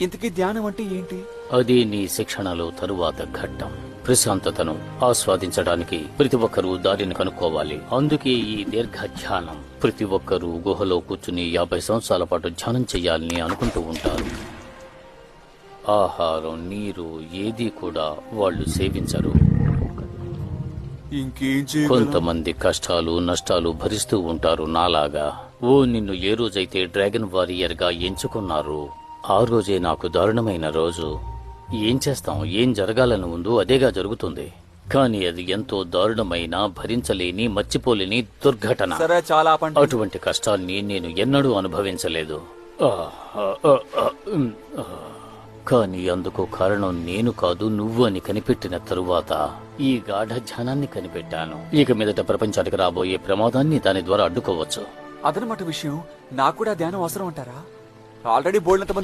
ఇంతకీ ధ్యానం అంటే ఏంటి? అది నీ శిక్షణలో తరువాత ఘట్టం. ప్రశాంతతను ఆస్వాదించడానికి ప్రతి ఒక్కరూ దారిని కనుక్కోవాలి. అందుకే ఈ దీర్ఘ ధ్యానం. ప్రతి ఒక్కరూ గుహలో కూర్చుని 50 సంవత్సరాల పాటు ధ్యానం చెయ్యాలని అనుకుంటూ ఉంటారు. ఆహారం, నీరు ఏదీ కూడా వాళ్ళు సేవించరు. ఇంకేం చేయగలం? కొంతమంది కష్టాలు నష్టాలు భరిస్తూ ఉంటారు నాలాగా. నిన్ను ఏ రోజైతే డ్రాగన్ వారియర్ గా ఎంచుకున్నారు ఆ రోజే నాకు దారుణమైన రోజు. ఏం చేస్తాం? ఏం జరగాలని ఉందో అదేగా జరుగుతుంది. కానీ అది ఎంతో దారుణమైన, భరించలేని, మర్చిపోలేని దుర్ఘటన. సరే, చాలా ఆపండి. అటువంటి కష్టాన్ని నేను ఎన్నడూ అనుభవించలేదు. కానీ అందుకు కారణం నేను కాదు, నువ్వు అని కనిపెట్టిన తరువాత ఈ గాఢ ధ్యానాన్ని కనిపెట్టాను. ఇక మీదట ప్రపంచానికి రాబోయే ప్రమాదాన్ని దాని ద్వారా అడ్డుకోవచ్చు. అదనమాట విషయం. నాకు కూడా ధ్యానం అవసరం అంటారా? ఆల్రెడీ బోల్డంత